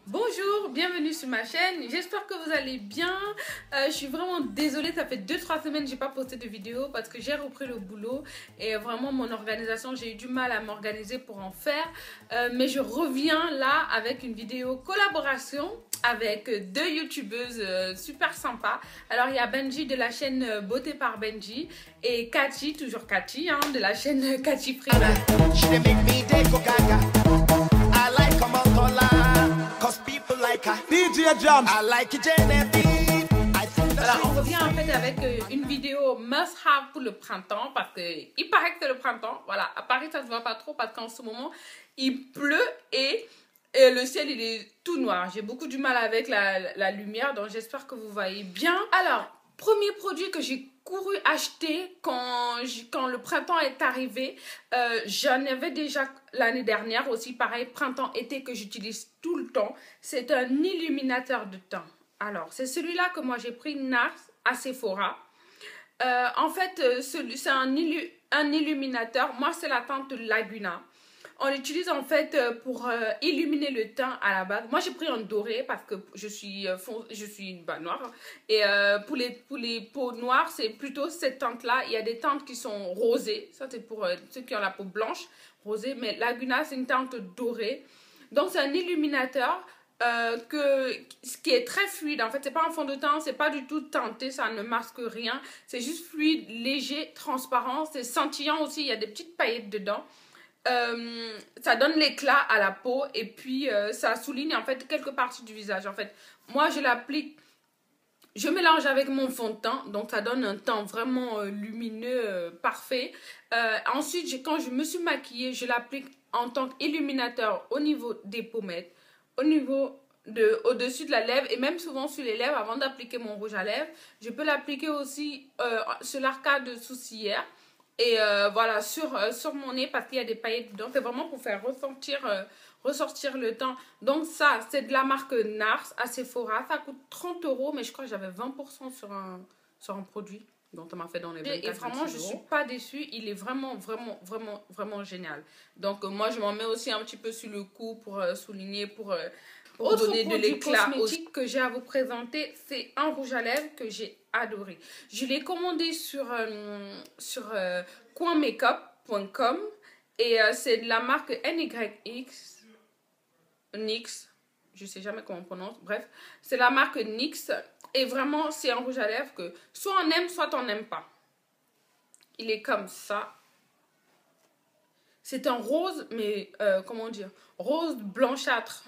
Bonjour, bienvenue sur ma chaîne, j'espère que vous allez bien. Je suis vraiment désolée, ça fait 2-3 semaines que j'ai pas posté de vidéo parce que j'ai repris le boulot et vraiment mon organisation, j'ai eu du mal à m'organiser pour en faire. Mais je reviens là avec une vidéo collaboration avec deux youtubeuses super sympas. Alors il y a Benji de la chaîne Beauté par Benji et Cathy, toujours Cathy, hein, de la chaîne Cathy Prima. DJ Jams. Alors on revient en fait avec une vidéo must have pour le printemps parce que il paraît que c'est le printemps. Voilà, à Paris ça se voit pas trop parce qu'en ce moment il pleut et le ciel il est tout noir. J'ai beaucoup du mal avec la lumière, donc j'espère que vous voyez bien. Alors, premier produit que j'ai couru acheter quand le printemps est arrivé, j'en avais déjà l'année dernière aussi, pareil, printemps-été que j'utilise tout le temps. C'est un illuminateur de teint. Alors, c'est celui-là que moi j'ai pris NARS à Sephora. En fait, c'est un illuminateur. Moi, c'est la teinte Laguna. On l'utilise en fait pour illuminer le teint à la base. Moi, j'ai pris un doré parce que je suis noire. Et pour les peaux noires, c'est plutôt cette teinte-là. Il y a des teintes qui sont rosées. Ça, c'est pour ceux qui ont la peau blanche, rosée. Mais Laguna, c'est une teinte dorée. Donc, c'est un illuminateur qui est très fluide. En fait, c'est pas un fond de teint, c'est pas du tout teinté, ça ne masque rien. C'est juste fluide, léger, transparent. C'est scintillant aussi, il y a des petites paillettes dedans. Ça donne l'éclat à la peau et puis ça souligne en fait quelques parties du visage. En fait, moi je l'applique, je mélange avec mon fond de teint, donc ça donne un teint vraiment lumineux, parfait. Ensuite, quand je me suis maquillée, je l'applique en tant qu'illuminateur au niveau des pommettes, au-dessus de la lèvre et même souvent sur les lèvres avant d'appliquer mon rouge à lèvres. Je peux l'appliquer aussi sur l'arcade sourcilière. Et voilà, sur mon nez parce qu'il y a des paillettes dedans. C'est vraiment pour faire ressortir le teint. Donc ça, c'est de la marque NARS à Sephora. Ça coûte 30 €, mais je crois que j'avais 20% sur un produit. Donc ça m'a fait dans les 24. Et vraiment, je ne suis pas déçue. Il est vraiment, vraiment, vraiment, vraiment génial. Donc moi, je m'en mets aussi un petit peu sur le cou pour souligner, pour donner de l'éclat. Autre cosmétique que j'ai à vous présenter, c'est un rouge à lèvres que j'ai adoré. Je l'ai commandé sur coinmakeup.com et c'est de la marque NYX. NYX, je sais jamais comment on prononce, bref. C'est la marque NYX et vraiment c'est un rouge à lèvres que soit on aime, soit on n'aime pas. Il est comme ça. C'est un rose, mais comment dire, rose blanchâtre.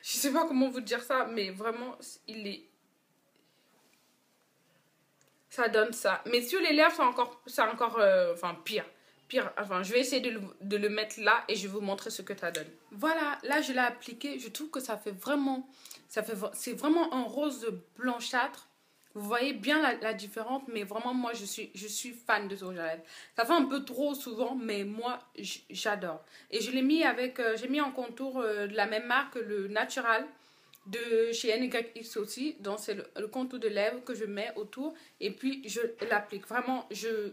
Je sais pas comment vous dire ça, mais vraiment, ça donne ça. Mais sur les lèvres, c'est encore enfin, pire. Enfin, je vais essayer de le mettre là et je vais vous montrer ce que ça donne. Voilà, là, je l'ai appliqué. Je trouve que ça fait vraiment... c'est vraiment un rose blanchâtre. Vous voyez bien la différence, mais vraiment, moi, je suis fan de ce rouge à lèvres. Ça fait un peu trop souvent, mais moi, j'adore. Et je l'ai mis j'ai mis en contour de la même marque, le Natural, de chez NYX aussi. Donc, c'est le contour de lèvres que je mets autour. Et puis, je l'applique. Vraiment, je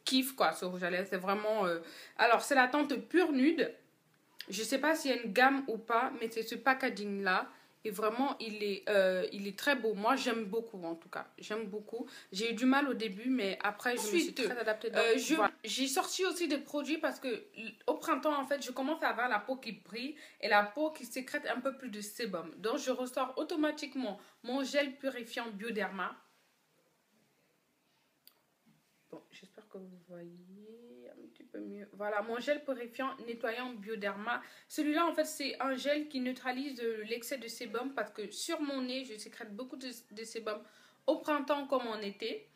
kiffe, quoi, ce rouge à lèvres. C'est vraiment... Alors, c'est la teinte pure nude. Je sais pas s'il y a une gamme ou pas, mais c'est ce packaging-là. Et vraiment, il est très beau. Moi, j'aime beaucoup, en tout cas. J'aime beaucoup. J'ai eu du mal au début, mais après, je me suis très adaptée. J'ai sorti aussi des produits parce que au printemps, en fait, je commence à avoir la peau qui brille et la peau qui sécrète un peu plus de sébum. Donc, je ressors automatiquement mon gel purifiant Bioderma. Bon, j'espère que vous voyez un petit peu mieux. Voilà, mon gel purifiant nettoyant Bioderma. Celui-là, en fait, c'est un gel qui neutralise l'excès de sébum parce que sur mon nez, je sécrète beaucoup de sébum au printemps comme en été.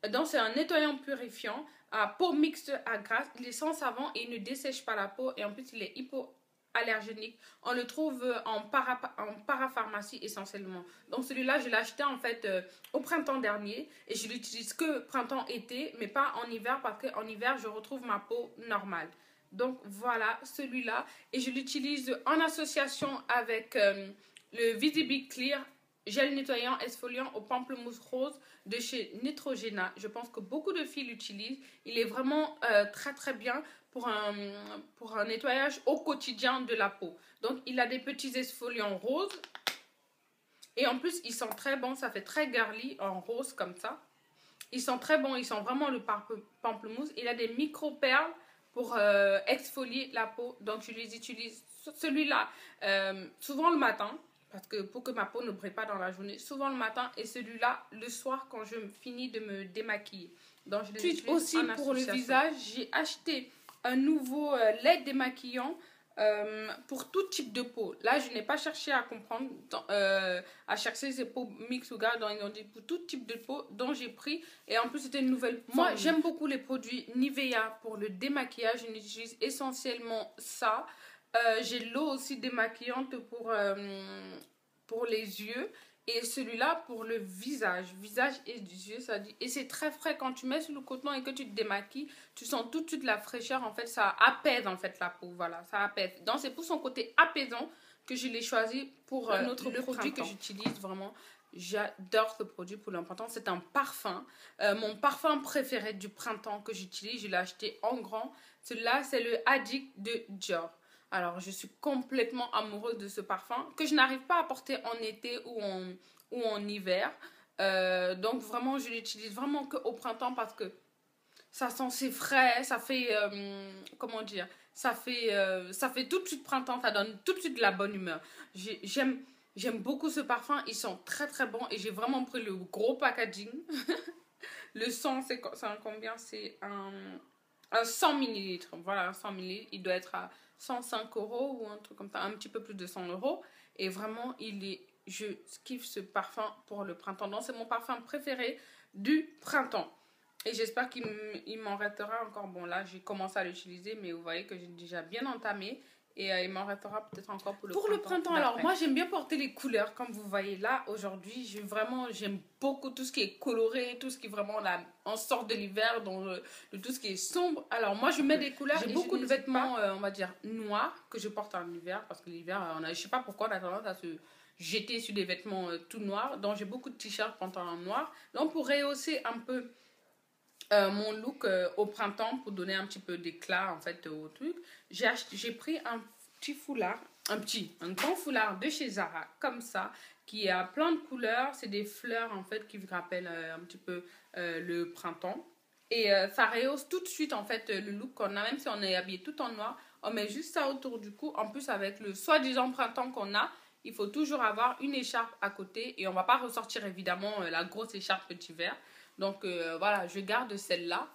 Donc, c'est un nettoyant purifiant à peau mixte à grasse. Il est sans savon et il ne dessèche pas la peau. Et en plus, il est hypoallergénique. On le trouve en parapharmacie essentiellement. Donc celui-là, je l'ai acheté en fait au printemps dernier. Et je l'utilise que printemps-été, mais pas en hiver parce qu'en hiver, je retrouve ma peau normale. Donc voilà, celui-là. Et je l'utilise en association avec le Visible Clear gel nettoyant exfoliant au pamplemousse rose de chez Neutrogena. Je pense que beaucoup de filles l'utilisent. Il est vraiment très très bien pour un nettoyage au quotidien de la peau. Donc il a des petits exfoliants roses. Et en plus, il sent très bon. Ça fait très girly en rose comme ça. Il sent très bon. Il sent vraiment le pamplemousse. Il a des micro-perles pour exfolier la peau. Donc je les utilise. Celui-là, souvent le matin. Parce que pour que ma peau ne brille pas dans la journée, souvent le matin, et celui-là le soir quand je finis de me démaquiller. Donc je les utilise aussi pour le visage. J'ai acheté un nouveau lait démaquillant pour tout type de peau. Là, je n'ai pas cherché à comprendre, à chercher ces peaux mixtes ou gars, donc ils ont dit pour tout type de peau dont j'ai pris. Et en plus, c'était une nouvelle. Moi, j'aime beaucoup les produits Nivea pour le démaquillage. Je n'utilise essentiellement ça. J'ai l'eau aussi démaquillante pour les yeux. Et celui-là pour le visage. Visage et yeux, ça dit. Et c'est très frais. Quand tu mets sur le coton et que tu te démaquilles, tu sens tout de suite la fraîcheur. En fait, ça apaise en fait la peau. Voilà, ça apaise. Donc, c'est pour son côté apaisant que je l'ai choisi pour un autre produit que j'utilise vraiment. J'adore ce produit pour le printemps. C'est un parfum. Mon parfum préféré du printemps que j'utilise, je l'ai acheté en grand. Celui-là, c'est le Addict de Dior. Alors, je suis complètement amoureuse de ce parfum que je n'arrive pas à porter en été ou en hiver. Donc, vraiment, je l'utilise vraiment qu'au printemps parce que ça sent c'est frais, ça fait, comment dire, ça fait tout de suite printemps, ça donne tout de suite de la bonne humeur. J'aime beaucoup ce parfum, il sent très très bon et j'ai vraiment pris le gros packaging. Le 100, c'est combien? C'est un 100 ml. Voilà, un 100 ml. Il doit être à 105 € ou un truc comme ça, un petit peu plus de 100 €. Et vraiment, je kiffe ce parfum pour le printemps. Donc, c'est mon parfum préféré du printemps. Et j'espère qu'il m'en restera encore. Bon, là, j'ai commencé à l'utiliser, mais vous voyez que j'ai déjà bien entamé. Et il m'en restera peut-être encore pour le printemps. Alors, moi, j'aime bien porter les couleurs. Comme vous voyez là, aujourd'hui, j'aime beaucoup tout ce qui est coloré, tout ce qui est vraiment là, en sort de l'hiver, de tout ce qui est sombre. Alors, moi, je mets des couleurs. J'ai beaucoup de vêtements, on va dire, noirs que je porte en hiver. Parce que l'hiver, je sais pas pourquoi on a tendance à se jeter sur des vêtements tout noirs. Donc, j'ai beaucoup de t-shirts pantalons noirs. Donc, pour rehausser un peu mon look au printemps, pour donner un petit peu d'éclat en fait au truc, j'ai pris un petit foulard, un grand foulard de chez Zara comme ça, qui a plein de couleurs. C'est des fleurs en fait qui vous rappellent un petit peu le printemps, et ça rehausse tout de suite en fait le look qu'on a. Même si on est habillé tout en noir, on met juste ça autour du cou. En plus, avec le soi-disant printemps qu'on a, il faut toujours avoir une écharpe à côté, et on va pas ressortir évidemment la grosse écharpe d'hiver. Donc voilà, je garde celle-là.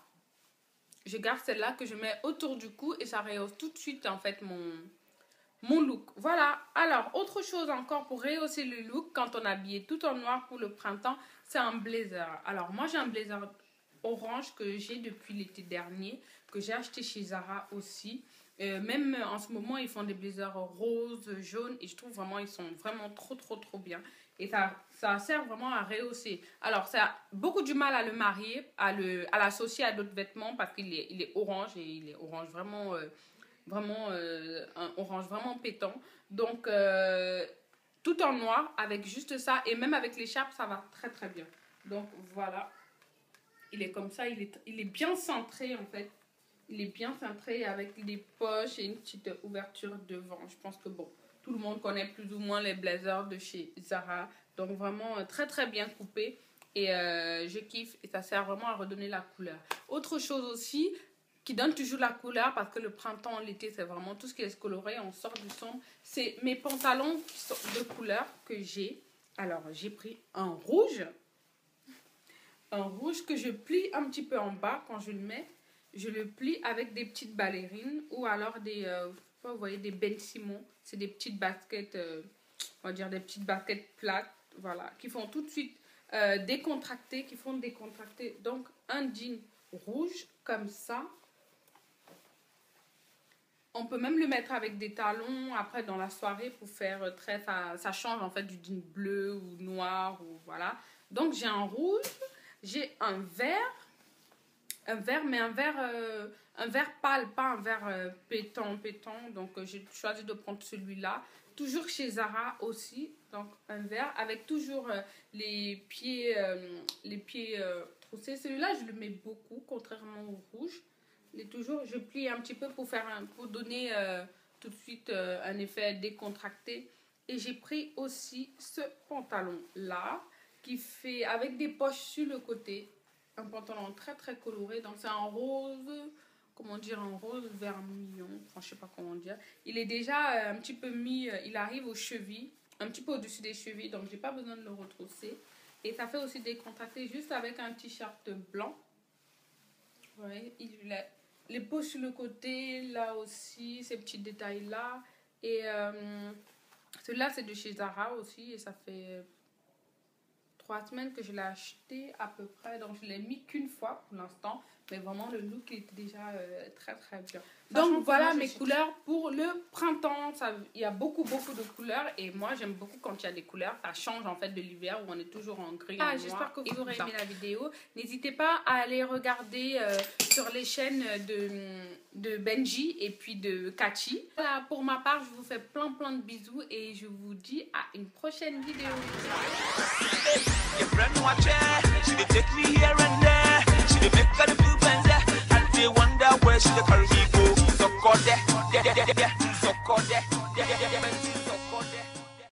Je garde celle-là que je mets autour du cou et ça rehausse tout de suite en fait mon look. Voilà. Alors, autre chose encore pour rehausser le look quand on est habillé tout en noir pour le printemps, c'est un blazer. Alors, moi j'ai un blazer orange que j'ai depuis l'été dernier, que j'ai acheté chez Zara aussi. Même en ce moment, ils font des blazers roses, jaunes, et je trouve vraiment ils sont vraiment trop bien. Et ça sert vraiment à rehausser. Alors, ça a beaucoup du mal à le marier, à l'associer à d'autres vêtements parce qu'il est orange, et il est orange vraiment, un orange vraiment pétant. Donc, tout en noir avec juste ça, et même avec l'écharpe, ça va très bien. Donc, voilà. Il est comme ça, il est bien centré en fait. Il est bien cintré avec des poches et une petite ouverture devant. Je pense que bon, tout le monde connaît plus ou moins les blazers de chez Zara. Donc vraiment très bien coupé. Et je kiffe, et ça sert vraiment à redonner la couleur. Autre chose aussi qui donne toujours la couleur, parce que le printemps, l'été, c'est vraiment tout ce qui est coloré, on sort du sombre. C'est mes pantalons de couleur que j'ai. Alors j'ai pris un rouge que je plie un petit peu en bas quand je le mets. Je le plie avec des petites ballerines ou alors vous voyez, des Ben Simon. C'est des petites baskets, on va dire des petites baskets plates, voilà, qui font tout de suite décontracter, qui font décontracter. Donc, un jean rouge comme ça. On peut même le mettre avec des talons après dans la soirée pour faire très... Ça change en fait du jean bleu ou noir, ou voilà. Donc, j'ai un rouge, j'ai un vert, mais un vert pâle, pas un vert pétant. Donc j'ai choisi de prendre celui-là. toujours chez Zara aussi, donc un vert avec toujours les pieds troussés. Celui-là, je le mets beaucoup, contrairement au rouge. Je plie un petit peu pour donner tout de suite un effet décontracté. Et j'ai pris aussi ce pantalon-là qui fait avec des poches sur le côté. Un pantalon très très coloré. Donc c'est un rose, comment dire, un rose vermillon. Enfin, je sais pas comment dire. Il est déjà un petit peu mis, il arrive aux chevilles, un petit peu au-dessus des chevilles. Donc j'ai pas besoin de le retrousser. Et ça fait aussi décontracté juste avec un t-shirt blanc. Vous voyez, il a les poches sur le côté, là aussi, ces petits détails-là. Et celui-là, c'est de chez Zara aussi. Et ça fait 3 semaines que je l'ai acheté à peu près. Donc, je ne l'ai mis qu'une fois pour l'instant. Mais vraiment, le look était déjà très, très bien. Donc, voilà mes couleurs pour le printemps. Il y a beaucoup, beaucoup de couleurs. Et moi, j'aime beaucoup quand il y a des couleurs. Ça change en fait de l'hiver où on est toujours en gris. J'espère que vous aurez aimé la vidéo. N'hésitez pas à aller regarder sur les chaînes de Benji et puis de Kachi. Voilà, pour ma part, je vous fais plein de bisous. Et je vous dis à une prochaine vidéo. Wonder where she the carry me go. So call there, so call there.